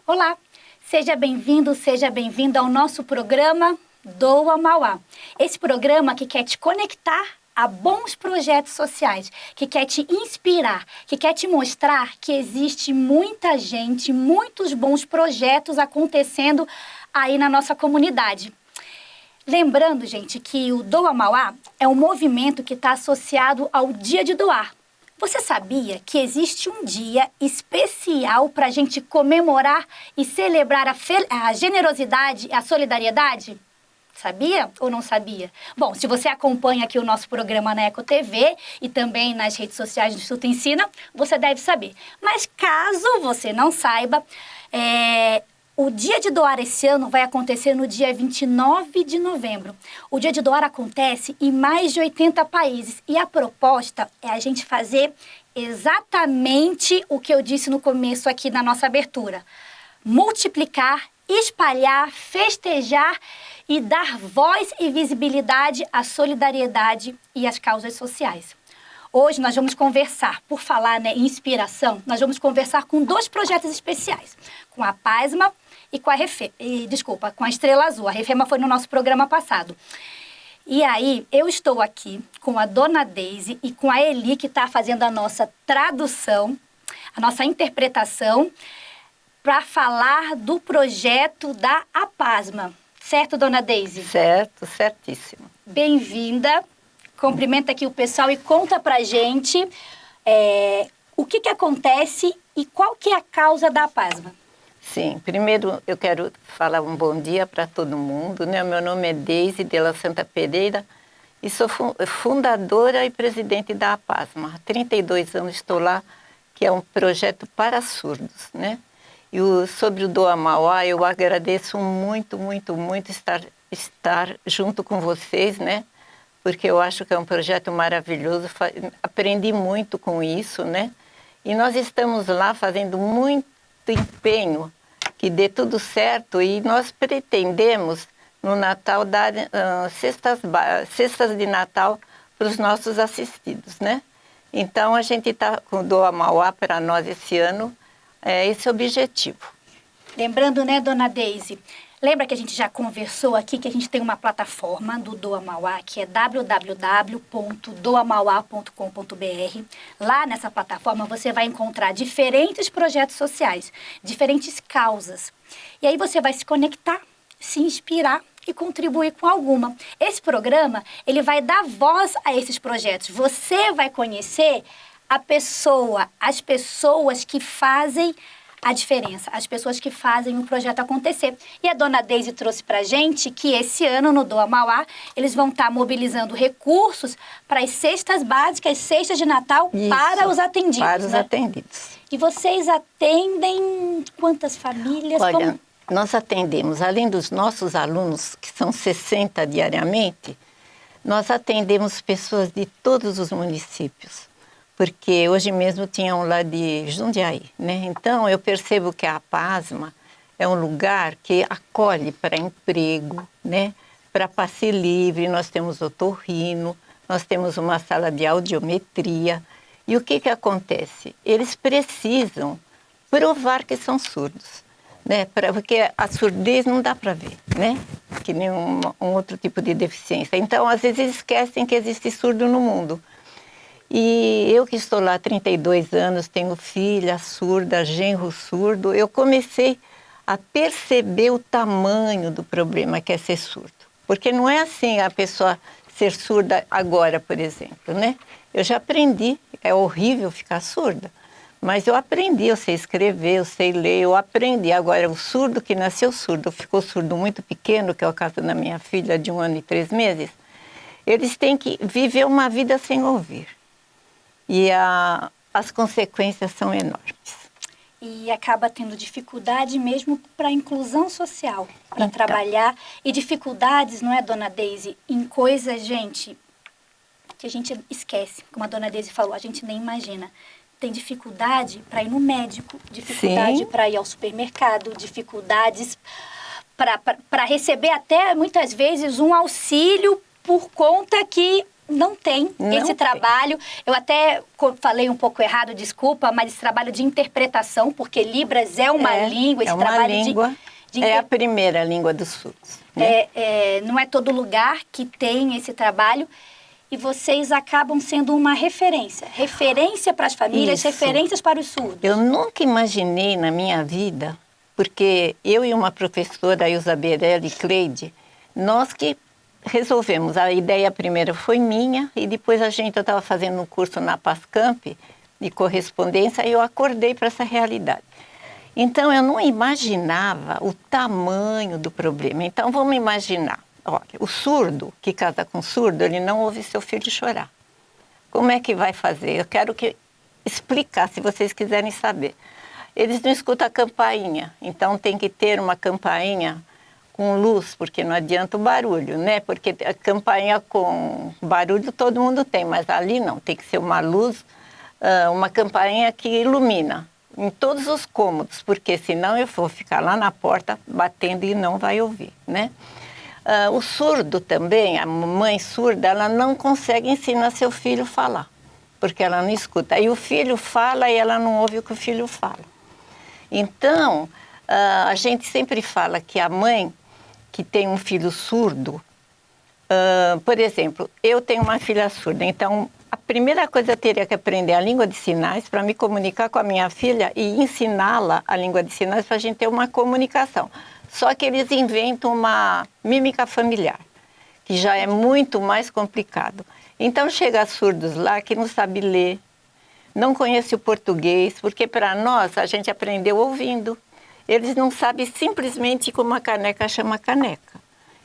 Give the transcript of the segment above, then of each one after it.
Olá, seja bem-vindo, seja bem-vinda ao nosso programa Doa Mauá. Esse programa que quer te conectar a bons projetos sociais, que quer te inspirar, que quer te mostrar que existe muita gente, muitos bons projetos acontecendo aí na nossa comunidade. Lembrando, gente, que o Doa Mauá é um movimento que está associado ao Dia de Doar. Você sabia que existe um dia especial para a gente comemorar e celebrar a generosidade e a solidariedade? Sabia ou não sabia? Bom, se você acompanha aqui o nosso programa na Eco TV e também nas redes sociais do Instituto Ensina, você deve saber. Mas caso você não saiba, o Dia de Doar esse ano vai acontecer no dia 29 de novembro. O Dia de Doar acontece em mais de 80 países e a proposta é a gente fazer exatamente o que eu disse no começo aqui na nossa abertura. Multiplicar, espalhar, festejar e dar voz e visibilidade à solidariedade e às causas sociais. Hoje nós vamos conversar, por falar em inspiração, nós vamos conversar com dois projetos especiais, com a PASMA e com com a Estrela Azul. A Refema foi no nosso programa passado. E aí, eu estou aqui com a Dona Deise e com a Eli, que está fazendo a nossa tradução, a nossa interpretação, para falar do projeto da APASMA. Certo, Dona Deise? Certo, certíssimo. Bem-vinda. Cumprimenta aqui o pessoal e conta pra gente o que acontece e qual que é a causa da APASMA. Sim, primeiro eu quero falar um bom dia para todo mundo, né? Meu nome é Deise de la Santa Pereira e sou fundadora e presidente da APASMA. Há 32 anos estou lá, que é um projeto para surdos, né? E sobre o Doa Mauá, eu agradeço muito, muito, muito estar junto com vocês, né? Porque eu acho que é um projeto maravilhoso, aprendi muito com isso, né? E nós estamos lá fazendo muito empenho que dê tudo certo e nós pretendemos no Natal dar cestas de Natal para os nossos assistidos, né? Então a gente está com o Doa Mauá para nós esse ano, esse objetivo. Lembrando, né, Dona Deise, lembra que a gente já conversou aqui que a gente tem uma plataforma do Doa Mauá, que é www.doamauá.com.br. Lá nessa plataforma você vai encontrar diferentes projetos sociais, diferentes causas. E aí você vai se conectar, se inspirar e contribuir com alguma. Esse programa, ele vai dar voz a esses projetos. Você vai conhecer as pessoas que fazem a diferença, as pessoas que fazem o projeto acontecer. E a Dona Deise trouxe pra gente que esse ano no Doa Mauá, eles vão estar mobilizando recursos para as cestas básicas, cestas de Natal. Isso, para os atendidos. Para os atendidos. E vocês atendem quantas famílias? Olha, nós atendemos, além dos nossos alunos, que são 60 diariamente, nós atendemos pessoas de todos os municípios. Porque hoje mesmo tinha um lá de Jundiaí, né? Então eu percebo que a APASMA é um lugar que acolhe para emprego, né? Para passe livre, nós temos otorrino, nós temos uma sala de audiometria. E o que acontece? Eles precisam provar que são surdos, né? Porque a surdez não dá para ver, né? Que nem um outro tipo de deficiência. Então, às vezes esquecem que existe surdo no mundo. E eu que estou lá há 32 anos, tenho filha surda, genro surdo, eu comecei a perceber o tamanho do problema que é ser surdo. Porque não é assim a pessoa ser surda agora, por exemplo, né? Eu já aprendi, é horrível ficar surda, mas eu aprendi, eu sei escrever, eu sei ler, eu aprendi. Agora, o surdo que nasceu surdo, ficou surdo muito pequeno, que é o caso da minha filha de 1 ano e 3 meses, eles têm que viver uma vida sem ouvir. E as consequências são enormes. E acaba tendo dificuldade mesmo para a inclusão social, para trabalhar. E dificuldades, não é, Dona Deise, em coisas, gente, que a gente esquece. Como a Dona Deise falou, a gente nem imagina. Tem dificuldade para ir no médico, dificuldade para ir ao supermercado, dificuldades para receber até, muitas vezes, um auxílio por conta que não tem esse trabalho. Eu até falei um pouco errado, desculpa, mas esse trabalho de interpretação, porque Libras é uma língua, esse trabalho língua, é a primeira língua dos surdos. Né? Não é todo lugar que tem esse trabalho. E vocês acabam sendo uma referência para as famílias, Isso. referências para os surdos. Eu nunca imaginei na minha vida, porque eu e uma professora, a Isabelle Cleide, nós que resolvemos. A ideia primeira foi minha e depois eu estava fazendo um curso na Pascamp de correspondência e eu acordei para essa realidade. Então eu não imaginava o tamanho do problema. Então vamos imaginar. Olha, o surdo, que casa com surdo, ele não ouve seu filho chorar. Como é que vai fazer? Eu quero explicar, se vocês quiserem saber. Eles não escutam a campainha, então tem que ter uma campainha com luz, porque não adianta o barulho, né? Porque a campainha com barulho todo mundo tem, mas ali não, tem que ser uma luz, uma campainha que ilumina em todos os cômodos, porque senão eu vou ficar lá na porta batendo e não vai ouvir, né? O surdo também, a mãe surda, ela não consegue ensinar seu filho a falar, porque ela não escuta. Aí o filho fala e ela não ouve o que o filho fala. Então, a gente sempre fala que a mãe que tem um filho surdo, por exemplo, eu tenho uma filha surda, então a primeira coisa eu teria que aprender a língua de sinais para me comunicar com a minha filha e ensiná-la a língua de sinais para a gente ter uma comunicação. Só que eles inventam uma mímica familiar, que já é muito mais complicado. Então chega surdos lá que não sabe ler, não conhece o português, porque para nós a gente aprendeu ouvindo. Eles não sabem simplesmente como a caneca chama caneca.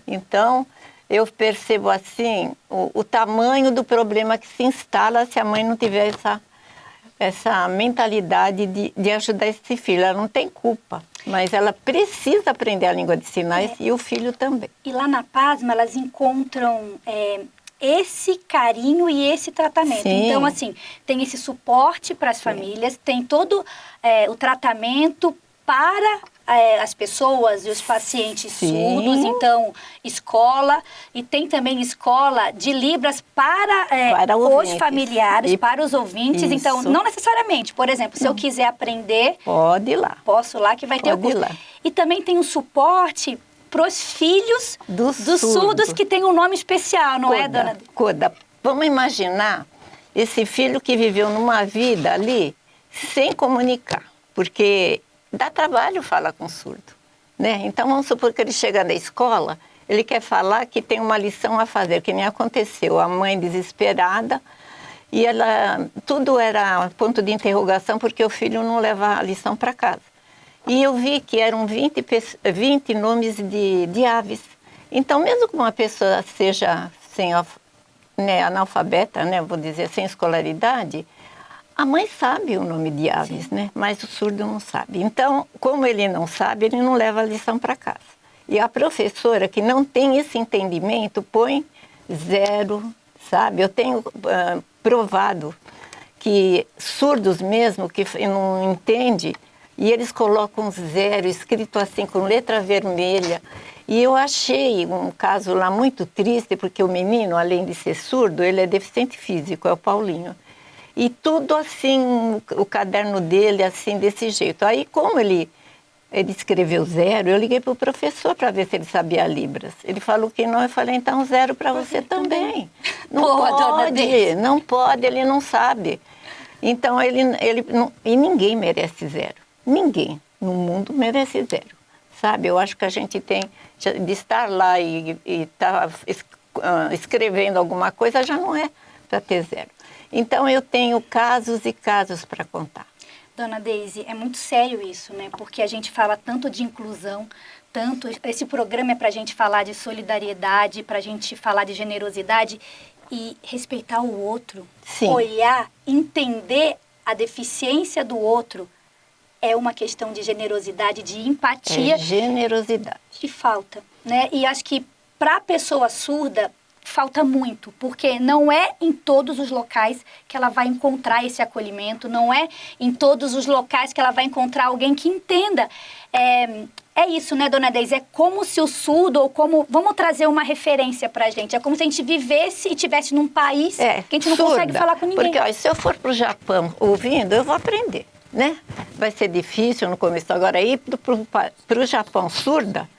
Então eu percebo assim o tamanho do problema que se instala se a mãe não tiver essa mentalidade de ajudar esse filho. Ela não tem culpa, mas ela precisa aprender a língua de sinais e o filho também. E lá na PASMA elas encontram esse carinho e esse tratamento. Sim. Então, assim, tem esse suporte para as famílias, tem todo o tratamento para as pessoas e os pacientes surdos, então escola, e tem também escola de Libras para os familiares, para os ouvintes. Isso. Então, não necessariamente, por exemplo, se eu quiser aprender, pode ir lá. Posso ir lá que vai ter o curso. Lá. E também tem um suporte para os filhos dos surdos que tem um nome especial, não é, dona? Coda, vamos imaginar esse filho que viveu numa vida ali sem comunicar, porque dá trabalho falar com surdo, né? Então vamos supor que ele chega na escola, ele quer falar que tem uma lição a fazer, que nem aconteceu, a mãe desesperada, e tudo era ponto de interrogação porque o filho não leva a lição para casa. E eu vi que eram 20 nomes de aves. Então, mesmo que uma pessoa seja analfabeta, né, vou dizer, sem escolaridade, a mãe sabe o nome de aves, né? Mas o surdo não sabe. Então, como ele não sabe, ele não leva a lição para casa. E a professora que não tem esse entendimento põe 0, sabe? Eu tenho provado que surdos mesmo, que não entendem, e eles colocam 0, escrito assim com letra vermelha. E eu achei um caso lá muito triste, porque o menino, além de ser surdo, ele é deficiente físico, é o Paulinho. E tudo assim, o caderno dele assim, desse jeito. Aí, como ele escreveu 0, eu liguei para o professor para ver se ele sabia Libras. Ele falou que não, eu falei, então 0 para você também. Não pode, não pode, ele não sabe. Então, e ninguém merece 0. Ninguém no mundo merece 0, sabe? Eu acho que a gente tem de estar lá e estar escrevendo alguma coisa, já não é para ter 0. Então, eu tenho casos e casos para contar. Dona Deise, é muito sério isso, né? Porque a gente fala tanto de inclusão, esse programa é para a gente falar de solidariedade, para a gente falar de generosidade e respeitar o outro. Sim. Olhar, entender a deficiência do outro é uma questão de generosidade, de empatia. É generosidade. Que falta, né? E acho que para a pessoa surda falta muito, porque não é em todos os locais que ela vai encontrar esse acolhimento, não é em todos os locais que ela vai encontrar alguém que entenda. É isso, né, dona Deise? É como se o surdo, ou como... Vamos trazer uma referência pra gente. É como se a gente vivesse e estivesse num país que a gente não consegue falar com ninguém. Porque, ó, se eu for pro Japão ouvindo, eu vou aprender, né? Vai ser difícil no começo. Agora, ir pro Japão surda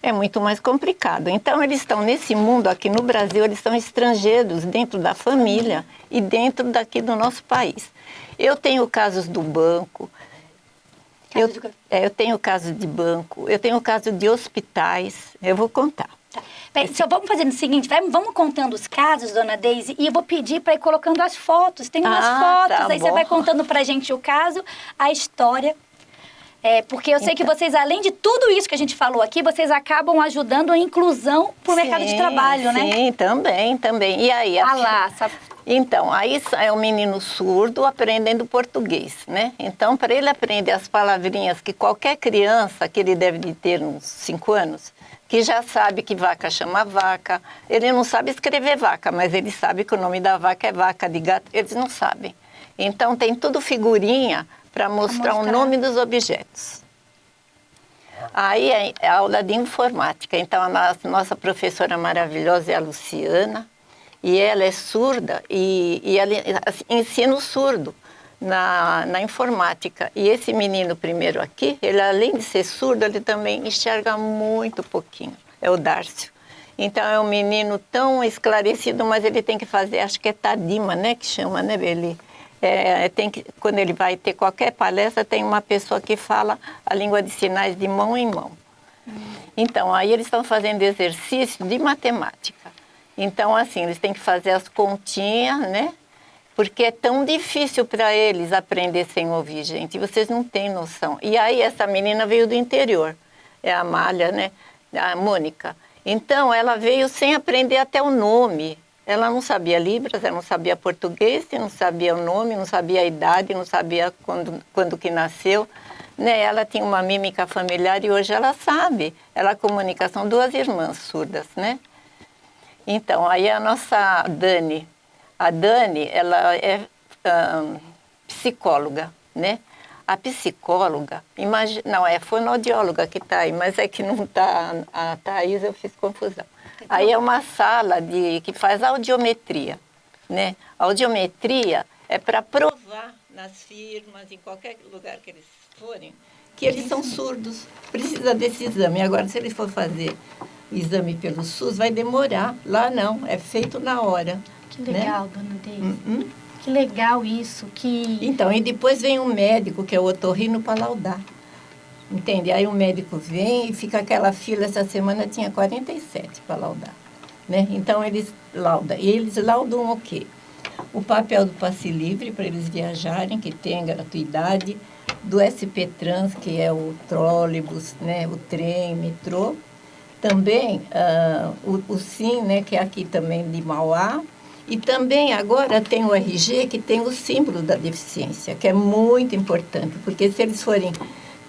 é muito mais complicado. Então, eles estão nesse mundo aqui no Brasil, eles são estrangeiros dentro da família e dentro daqui do nosso país. Eu tenho casos do banco, eu tenho casos de banco, eu tenho casos de hospitais, eu vou contar. Tá. Bem, só vamos fazer o seguinte, vamos contando os casos, dona Deise, e eu vou pedir para ir colocando as fotos. Tem umas fotos, tá aí você vai contando pra gente o caso, a história. Porque eu sei que vocês, além de tudo isso que a gente falou aqui, vocês acabam ajudando a inclusão para o mercado de trabalho, né? Sim, também. E aí? Então, aí é um menino surdo aprendendo português, né? Então, para ele aprender as palavrinhas que qualquer criança, que ele deve de ter uns 5 anos, que já sabe que vaca chama vaca, ele não sabe escrever vaca, mas ele sabe que o nome da vaca é vaca de gato, eles não sabem. Então, tem tudo figurinha para mostrar o nome dos objetos. Aí é a aula de informática. Então, a nossa professora maravilhosa é a Luciana, e ela é surda, e ela ensina o surdo na informática. E esse menino primeiro aqui, ele além de ser surdo, ele também enxerga muito pouquinho. É o Dárcio. Então, é um menino tão esclarecido, mas ele tem que fazer, acho que é Tadima, né, que chama, né, ele... quando ele vai ter qualquer palestra, tem uma pessoa que fala a língua de sinais de mão em mão. Então, aí eles estão fazendo exercício de matemática. Então, assim, eles têm que fazer as continhas, né? Porque é tão difícil para eles aprender sem ouvir, gente. Vocês não têm noção. E aí, essa menina veio do interior. É a Amália, né? A Mônica. Então, ela veio sem aprender até o nome. Ela não sabia Libras, ela não sabia português, não sabia o nome, não sabia a idade, não sabia quando que nasceu. Né? Ela tinha uma mímica familiar e hoje ela sabe. Ela comunica, são 2 irmãs surdas, né? Então, aí a nossa Dani. A Dani, ela é psicóloga, né? A psicóloga, não, é fonoaudióloga que está aí, mas é que não está, a Thaís, eu fiz confusão. Aí é uma sala que faz audiometria, né? A audiometria é para provar nas firmas, em qualquer lugar que eles forem, que eles são surdos. Precisa desse exame. Agora, se eles for fazer o exame pelo SUS, vai demorar. Lá não, é feito na hora. Que legal, né? Dona Deise. Que legal isso. Então, e depois vem um médico, que é o otorrino, para laudar. Entende? Aí o médico vem e fica aquela fila. Essa semana tinha 47 para laudar, né? Então, eles laudam. E eles laudam o quê? O papel do passe livre para eles viajarem, que tem gratuidade, do SP Trans, que é o trólebus, né? O trem, metrô. Também o SIM, né? Que é aqui também de Mauá. E também agora tem o RG, que tem o símbolo da deficiência, que é muito importante, porque se eles forem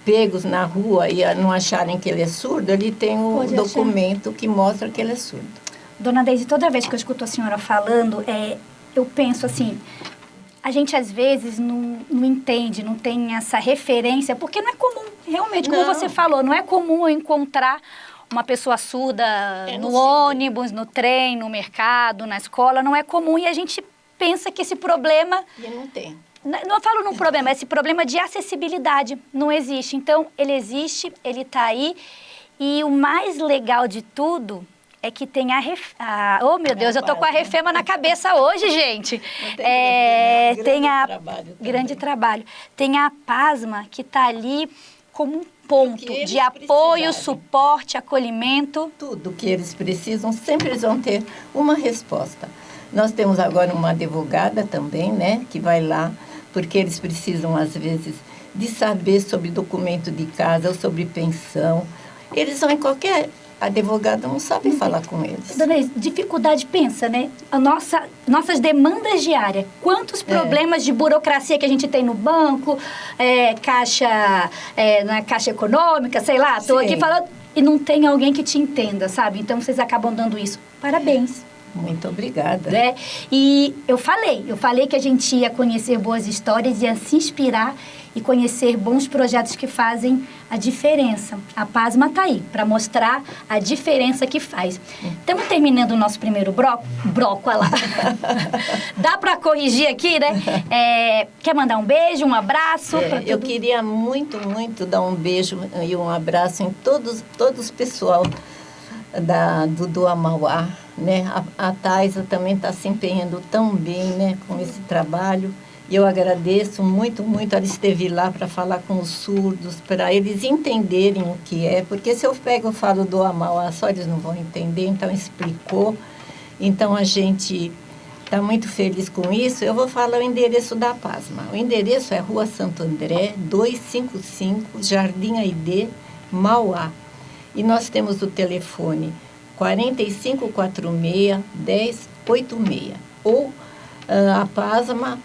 pegos na rua e não acharem que ele é surdo, ele tem um documento que mostra que ele é surdo. Dona Deise, toda vez que eu escuto a senhora falando, eu penso assim, a gente às vezes não entende, não tem essa referência, porque não é comum, realmente, como você falou, não é comum eu encontrar uma pessoa surda no ônibus, no trem, no mercado, na escola, não é comum, e a gente pensa que esse problema... E não tem. Não falo num problema, esse problema de acessibilidade não existe. Então, ele existe, ele está aí, e o mais legal de tudo é que tem oh, meu Deus, eu tô com a Refema na cabeça hoje, gente. Grande trabalho. Tem a PASMA, que está ali como um ponto de apoio, suporte, acolhimento. Tudo que eles precisam, sempre eles vão ter uma resposta. Nós temos agora uma advogada também, né, que vai lá, porque eles precisam, às vezes, de saber sobre documento de casa ou sobre pensão. Eles vão em qualquer... advogado não sabe falar com eles. Dona Deise, dificuldade, pensa, né? Nossas demandas diárias. Quantos problemas de burocracia que a gente tem no banco, na Caixa Econômica, sei lá, estou aqui falando, e não tem alguém que te entenda, sabe? Então, vocês acabam dando isso. Parabéns. Muito obrigada. Né? E eu falei que a gente ia conhecer boas histórias, ia se inspirar e conhecer bons projetos que fazem a diferença. A Pasma está aí para mostrar a diferença que faz. Estamos terminando o nosso primeiro bloco, olha lá. Dá para corrigir aqui, né? Quer mandar um beijo, um abraço? Eu queria muito, muito dar um beijo e um abraço em todos os pessoal do Amauá, né? A Thaisa também está se empenhando tão bem, né, com esse trabalho. E eu agradeço muito, muito. Ela esteve lá para falar com os surdos, para eles entenderem o que é. Porque se eu falo do Amauá, só eles não vão entender, então explicou. Então a gente está muito feliz com isso. Eu vou falar o endereço da Pasma. O endereço é Rua Santo André, 255, Jardim Aidê, Mauá. E nós temos o telefone 4546-1086. Ou a Pasma,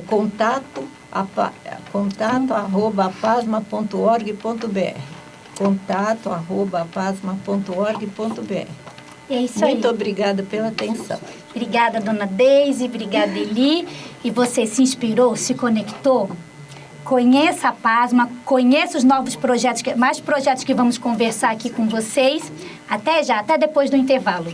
contato@apasma.org.br. Contato@apasma.org.br. É isso aí. Muito obrigada pela atenção. Obrigada, dona Deise, obrigada, Eli. E você se inspirou, se conectou? Conheça a Pasma, conheça os novos projetos, mais projetos que vamos conversar aqui com vocês. Até já, até depois do intervalo.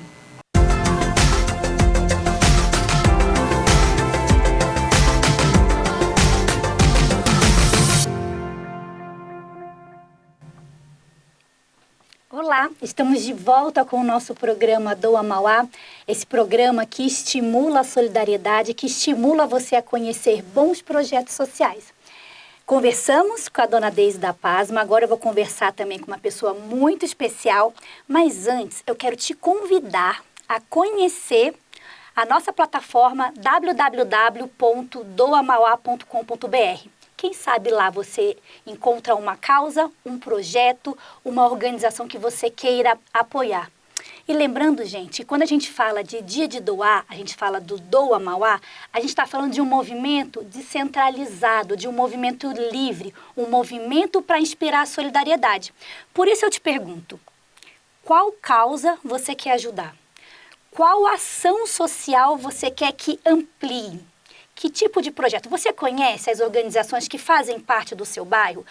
Olá, estamos de volta com o nosso programa Doa Mauá, esse programa que estimula a solidariedade, que estimula você a conhecer bons projetos sociais. Conversamos com a dona Deise da Pasma, agora eu vou conversar também com uma pessoa muito especial, mas antes eu quero te convidar a conhecer a nossa plataforma www.doamauá.com.br. Quem sabe lá você encontra uma causa, um projeto, uma organização que você queira apoiar. E lembrando, gente, quando a gente fala de Dia de Doar, a gente fala do Doa Mauá, a gente está falando de um movimento descentralizado, de um movimento livre, um movimento para inspirar a solidariedade. Por isso eu te pergunto, qual causa você quer ajudar? Qual ação social você quer que amplie? Que tipo de projeto? Você conhece as organizações que fazem parte do seu bairro?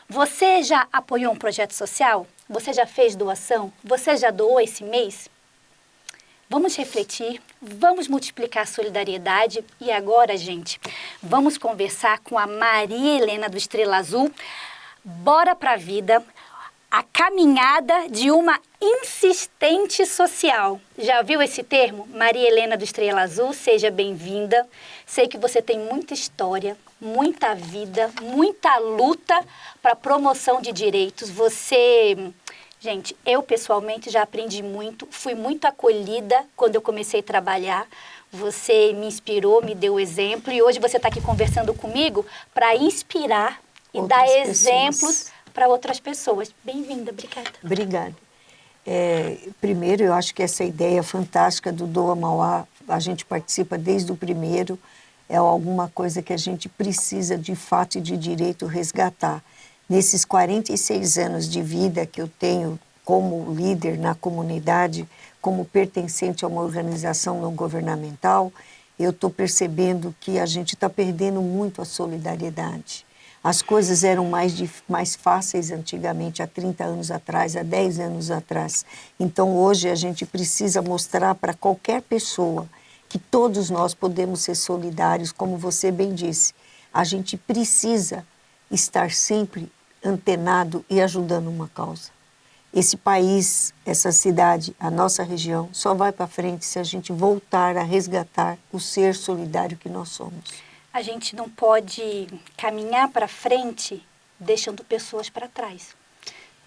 Você já apoiou um projeto social? Você já fez doação? Você já doou esse mês? Vamos refletir, vamos multiplicar a solidariedade. E agora, gente, vamos conversar com a Maria Helena do Estrela Azul. Bora pra vida! A caminhada de uma insistente social. Já viu esse termo? Maria Helena do Estrela Azul, seja bem-vinda. Sei que você tem muita história, muita vida, muita luta para a promoção de direitos. Gente, eu pessoalmente já aprendi muito, fui muito acolhida quando eu comecei a trabalhar. Você me inspirou, me deu exemplo e hoje você está aqui conversando comigo para inspirar e dar exemplos para outras pessoas. Bem-vinda, obrigada. Obrigada. Primeiro, eu acho que essa ideia fantástica do Doa Mauá, a gente participa desde o primeiro, é alguma coisa que a gente precisa de fato e de direito resgatar. Nesses 46 anos de vida que eu tenho como líder na comunidade, como pertencente a uma organização não governamental, eu estou percebendo que a gente está perdendo muito a solidariedade. As coisas eram mais fáceis antigamente, há 30 anos atrás, há 10 anos atrás. Então, hoje, a gente precisa mostrar para qualquer pessoa que todos nós podemos ser solidários, como você bem disse. A gente precisa estar sempre antenado e ajudando uma causa. Esse país, essa cidade, a nossa região, só vai para frente se a gente voltar a resgatar o ser solidário que nós somos. A gente não pode caminhar para frente deixando pessoas para trás.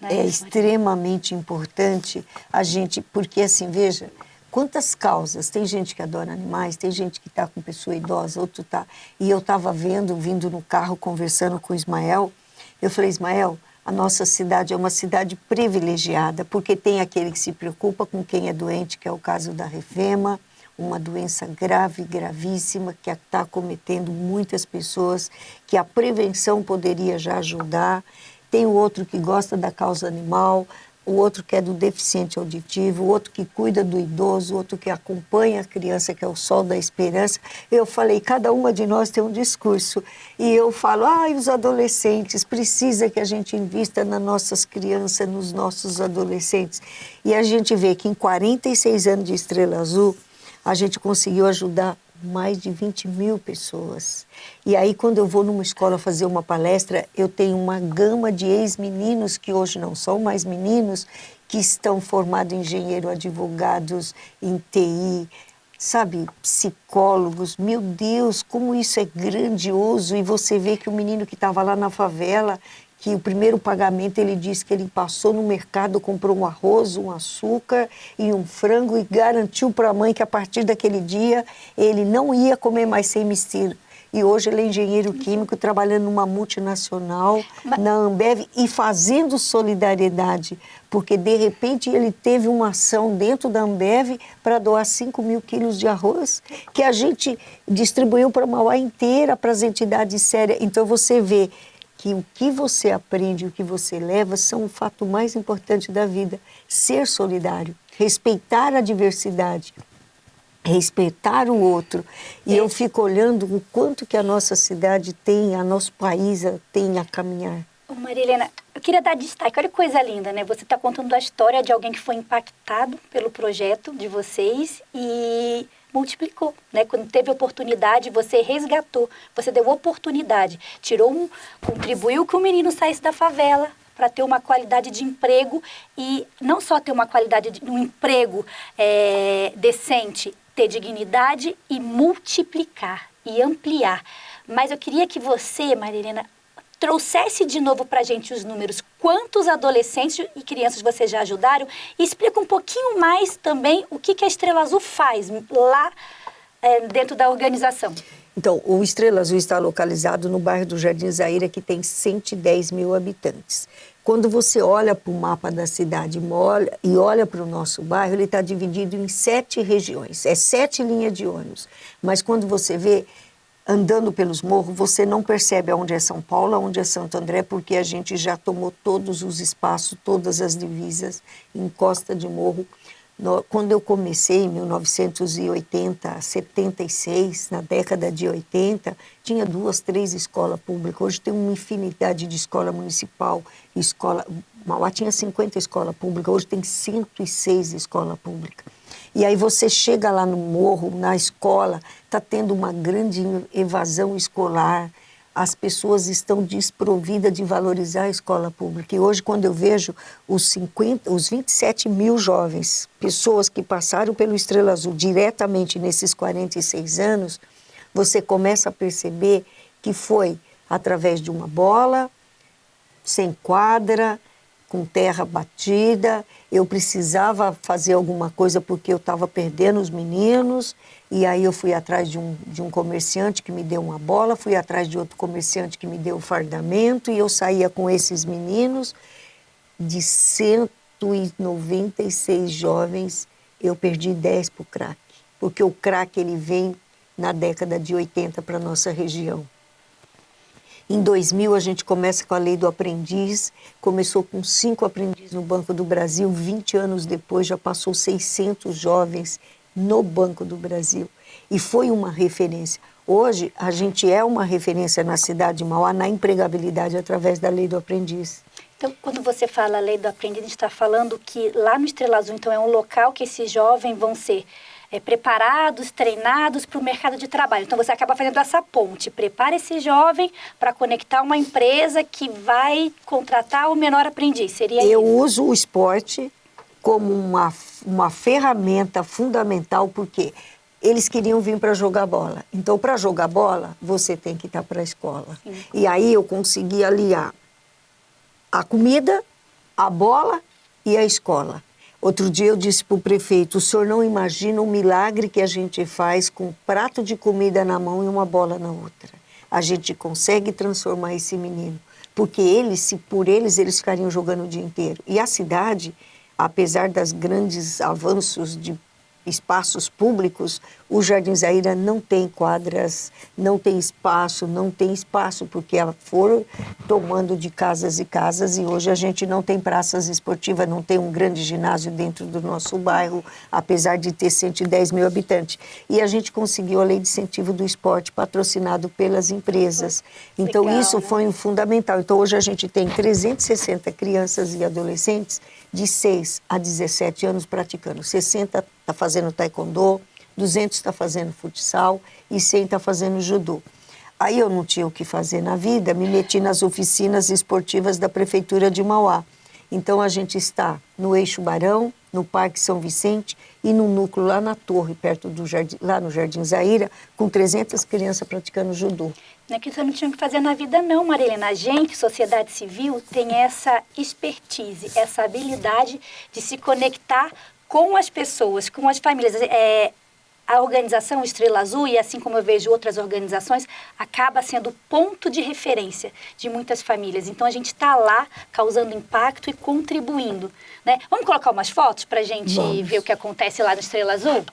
É extremamente importante a gente, porque assim, veja, quantas causas, tem gente que adora animais, tem gente que está com pessoa idosa, outro está... E eu estava vindo no carro, conversando com o Ismael, eu falei, Ismael, a nossa cidade é uma cidade privilegiada, porque tem aquele que se preocupa com quem é doente, que é o caso da Refema, uma doença grave, gravíssima, que está acometendo muitas pessoas, que a prevenção poderia já ajudar. Tem o outro que gosta da causa animal, o outro que é do deficiente auditivo, o outro que cuida do idoso, o outro que acompanha a criança, que é o Sol da Esperança. Eu falei, cada uma de nós tem um discurso. E eu falo, os adolescentes, precisa que a gente invista nas nossas crianças, nos nossos adolescentes. E a gente vê que em 46 anos de Estrela Azul, a gente conseguiu ajudar mais de 20 mil pessoas. E aí, quando eu vou numa escola fazer uma palestra, eu tenho uma gama de ex-meninos, que hoje não são mais meninos, que estão formados em engenheiro, advogados, em TI, sabe, psicólogos. Meu Deus, como isso é grandioso! E você vê que o menino que estava lá na favela, que o primeiro pagamento ele disse que ele passou no mercado, comprou um arroz, um açúcar e um frango e garantiu para a mãe que a partir daquele dia ele não ia comer mais sem mistura. E hoje ele é engenheiro químico, trabalhando numa multinacional, na Ambev, e fazendo solidariedade, porque de repente ele teve uma ação dentro da Ambev para doar 5 mil quilos de arroz, que a gente distribuiu para Mauá inteira, para as entidades sérias. Então você vê que o que você aprende, o que você leva, são o fato mais importante da vida. Ser solidário, respeitar a diversidade, respeitar o outro. E eu fico olhando o quanto que a nossa cidade tem, a nosso país tem a caminhar. Marilena, eu queria dar destaque, olha que coisa linda, né? Você está contando a história de alguém que foi impactado pelo projeto de vocês e multiplicou, né? Quando teve oportunidade, você resgatou, você deu oportunidade, contribuiu que o menino saísse da favela para ter uma qualidade de emprego e não só ter uma qualidade de um emprego decente, ter dignidade e multiplicar e ampliar. Mas eu queria que você, Marilena, trouxesse de novo para a gente os números, quantos adolescentes e crianças vocês já ajudaram, e explica um pouquinho mais também o que a Estrela Azul faz lá dentro da organização. Então, o Estrela Azul está localizado no bairro do Jardim Zaira, que tem 110 mil habitantes. Quando você olha para o mapa da cidade e olha para o nosso bairro, ele está dividido em 7 regiões, 7 linhas de ônibus. Mas quando você vê, andando pelos morros, você não percebe onde é São Paulo, onde é Santo André, porque a gente já tomou todos os espaços, todas as divisas, em Costa de Morro. Quando eu comecei, em 1980, 76, na década de 80, tinha 2, 3 escolas públicas. Hoje tem uma infinidade de escola municipal, Mauá tinha 50 escolas públicas, hoje tem 106 escolas públicas. E aí você chega lá no morro, na escola, está tendo uma grande evasão escolar, as pessoas estão desprovidas de valorizar a escola pública. E hoje, quando eu vejo os 27 mil jovens, pessoas que passaram pelo Estrela Azul diretamente nesses 46 anos, você começa a perceber que foi através de uma bola, sem quadra, com terra batida. Eu precisava fazer alguma coisa porque eu estava perdendo os meninos, e aí eu fui atrás de um comerciante que me deu uma bola, fui atrás de outro comerciante que me deu o fardamento, e eu saía com esses meninos. De 196 jovens, eu perdi 10 para o crack, porque o crack ele vem na década de 80 para a nossa região. Em 2000, a gente começa com a lei do aprendiz, começou com 5 aprendizes no Banco do Brasil, 20 anos depois já passou 600 jovens no Banco do Brasil, e foi uma referência. Hoje, a gente é uma referência na cidade de Mauá na empregabilidade através da lei do aprendiz. Então, quando você fala lei do aprendiz, a gente está falando que lá no Estrela Azul, então, é um local que esses jovens vão ser preparados, treinados para o mercado de trabalho. Então, você acaba fazendo essa ponte. Prepara esse jovem para conectar uma empresa que vai contratar o menor aprendiz. Seria isso? Eu uso o esporte como uma ferramenta fundamental, porque eles queriam vir para jogar bola. Então, para jogar bola, você tem que estar para a escola. Sim. E aí eu consegui aliar a comida, a bola e a escola. Outro dia eu disse para o prefeito, o senhor não imagina o milagre que a gente faz com um prato de comida na mão e uma bola na outra. A gente consegue transformar esse menino, porque por eles ficariam jogando o dia inteiro. E a cidade, apesar das grandes avanços de espaços públicos, o Jardim Zaira não tem quadras, não tem espaço, porque foram tomando de casas e casas, e hoje a gente não tem praças esportivas, não tem um grande ginásio dentro do nosso bairro, apesar de ter 110 mil habitantes. E a gente conseguiu a lei de incentivo do esporte, patrocinado pelas empresas. Então, Legal, isso né? foi um fundamental. Então, hoje a gente tem 360 crianças e adolescentes de 6 a 17 anos praticando. 60 está fazendo taekwondo, 200 está fazendo futsal e 100 está fazendo judô. Aí eu não tinha o que fazer na vida, me meti nas oficinas esportivas da Prefeitura de Mauá. Então a gente está no Eixo Barão, no Parque São Vicente e no núcleo lá na torre, perto do jardim, lá no Jardim Zaira, com 300 crianças praticando judô. Não é que você não tinha o que fazer na vida não, Marilena. A gente, sociedade civil, tem essa expertise, essa habilidade de se conectar com as pessoas, com as famílias. A organização Estrela Azul, e assim como eu vejo outras organizações, acaba sendo ponto de referência de muitas famílias. Então, a gente está lá causando impacto e contribuindo, né? Vamos colocar umas fotos para a gente ver o que acontece lá no Estrela Azul?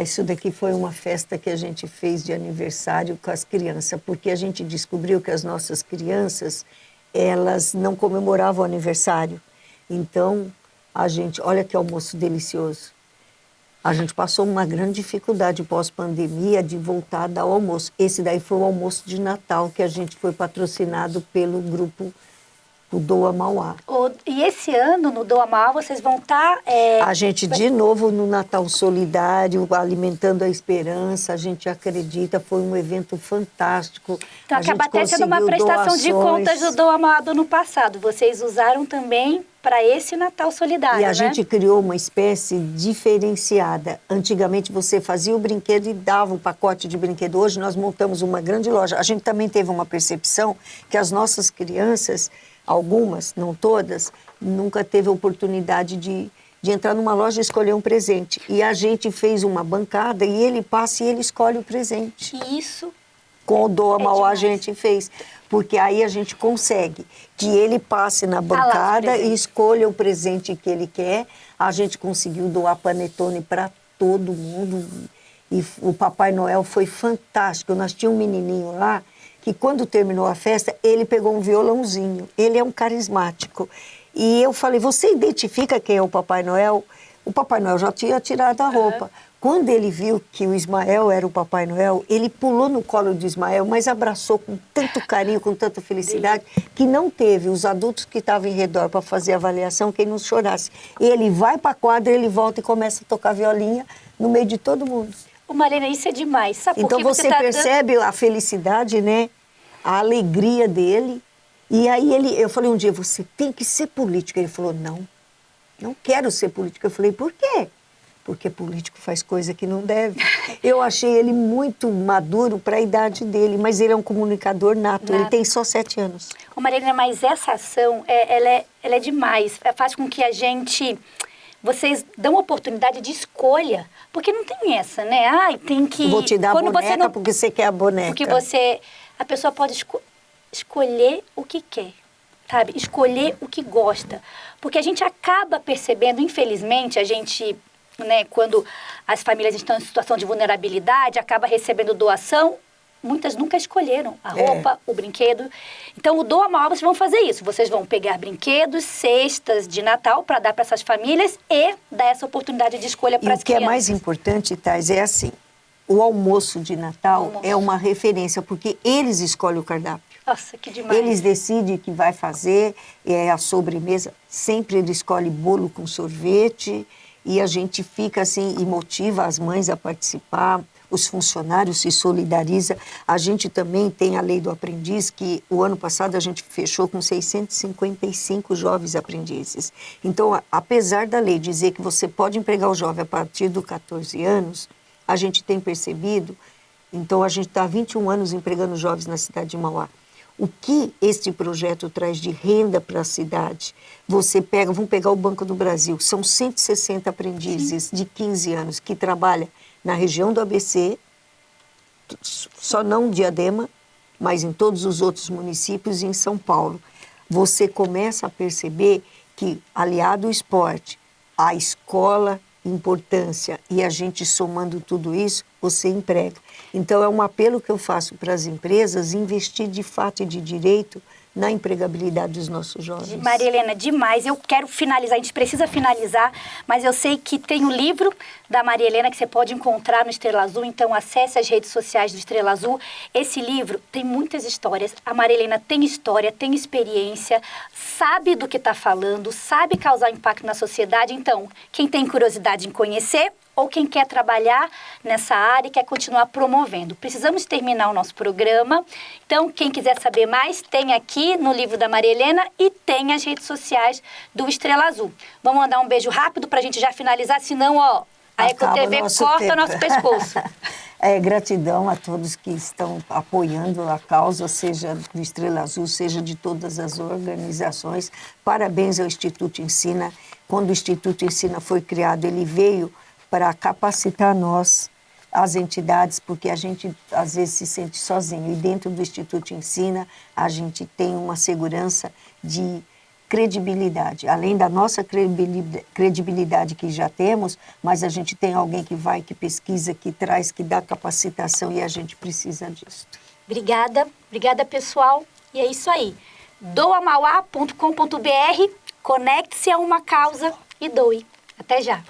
Isso daqui foi uma festa que a gente fez de aniversário com as crianças, porque a gente descobriu que as nossas crianças, elas não comemoravam o aniversário. Então, olha que almoço delicioso. A gente passou uma grande dificuldade pós-pandemia de voltar a dar o almoço. Esse daí foi o almoço de Natal, que a gente foi patrocinado pelo grupo o Doa Mauá. E esse ano, no Doa Mauá, vocês vão estar... A gente, de novo, no Natal Solidário, alimentando a esperança, a gente acredita, foi um evento fantástico. Então, acaba até sendo uma prestação de contas do Doa Mauá do ano passado. Vocês usaram também para esse Natal Solidário, E a gente criou uma espécie diferenciada. Antigamente, você fazia o brinquedo e dava um pacote de brinquedo. Hoje, nós montamos uma grande loja. A gente também teve uma percepção que as nossas crianças... Algumas, não todas, nunca teve a oportunidade de entrar numa loja e escolher um presente. E a gente fez uma bancada e ele passa e ele escolhe o presente. Isso. Com o Doa Mauá a gente fez. Porque aí a gente consegue que ele passe na bancada e escolha o presente que ele quer. A gente conseguiu doar panetone para todo mundo. E o Papai Noel foi fantástico. Nós tínhamos um menininho lá que quando terminou a festa, ele pegou um violãozinho. Ele é um carismático. E eu falei, você identifica quem é o Papai Noel? O Papai Noel já tinha tirado a roupa. Quando ele viu que o Ismael era o Papai Noel, ele pulou no colo de Ismael, mas abraçou com tanto carinho, com tanta felicidade, que não teve os adultos que estavam em redor para fazer a avaliação, quem não chorasse. Ele vai para a quadra, ele volta e começa a tocar violinha no meio de todo mundo. Marina, isso é demais. Sabe então por que você percebe a felicidade, né? A alegria dele. E aí eu falei um dia, você tem que ser político. Ele falou, não quero ser político. Eu falei, por quê? Porque político faz coisa que não deve. Eu achei ele muito maduro para a idade dele, mas ele é um comunicador nato. Ele tem só 7 anos. Marina, mas essa ação, ela é demais. Faz com que a gente... Vocês dão oportunidade de escolha, porque não tem essa, né? Tem que... Vou te dar a boneca porque você quer a boneca. Porque a pessoa pode escolher o que quer, sabe? Escolher o que gosta. Porque a gente acaba percebendo, infelizmente, a gente, né, quando as famílias estão em situação de vulnerabilidade, acaba recebendo doação. Muitas nunca escolheram a roupa, o brinquedo. Então, o Doa Mauá, vocês vão fazer isso. Vocês vão pegar brinquedos, cestas de Natal para dar para essas famílias e dar essa oportunidade de escolha para as crianças. E o que é mais importante, Thais, é assim, o almoço de Natal é uma referência, porque eles escolhem o cardápio. Nossa, que demais. Eles decidem o que vai fazer, a sobremesa. Sempre ele escolhe bolo com sorvete e a gente fica assim e motiva as mães a participar. Os funcionários se solidarizam. A gente também tem a lei do aprendiz, que o ano passado a gente fechou com 655 jovens aprendizes. Então, apesar da lei dizer que você pode empregar o jovem a partir dos 14 anos, a gente tem percebido, então a gente está há 21 anos empregando jovens na cidade de Mauá. O que este projeto traz de renda para a cidade? Vamos pegar o Banco do Brasil, são 160 aprendizes de 15 anos que trabalham na região do ABC, só não Diadema, mas em todos os outros municípios e em São Paulo. Você começa a perceber que, aliado ao esporte, a escola importância e a gente somando tudo isso, você emprega. Então, é um apelo que eu faço para as empresas investir de fato e de direito na empregabilidade dos nossos jovens. Maria Helena, demais. Eu quero finalizar, a gente precisa finalizar, mas eu sei que tem o livro da Maria Helena que você pode encontrar no Estrela Azul, então acesse as redes sociais do Estrela Azul. Esse livro tem muitas histórias. A Maria Helena tem história, tem experiência, sabe do que está falando, sabe causar impacto na sociedade. Então, quem tem curiosidade em conhecer, ou quem quer trabalhar nessa área e quer continuar promovendo. Precisamos terminar o nosso programa. Então, quem quiser saber mais, tem aqui no livro da Maria Helena e tem as redes sociais do Estrela Azul. Vamos mandar um beijo rápido para a gente já finalizar, senão, ó, a EcoTV corta nosso pescoço. Gratidão a todos que estão apoiando a causa, seja do Estrela Azul, seja de todas as organizações. Parabéns ao Instituto Ensina. Quando o Instituto Ensina foi criado, ele veio para capacitar nós, as entidades, porque a gente às vezes se sente sozinho. E dentro do Instituto Ensina, a gente tem uma segurança de credibilidade. Além da nossa credibilidade que já temos, mas a gente tem alguém que vai, que pesquisa, que traz, que dá capacitação e a gente precisa disso. Obrigada, obrigada pessoal. E é isso aí. doamauá.com.br, conecte-se a uma causa e doe. Até já.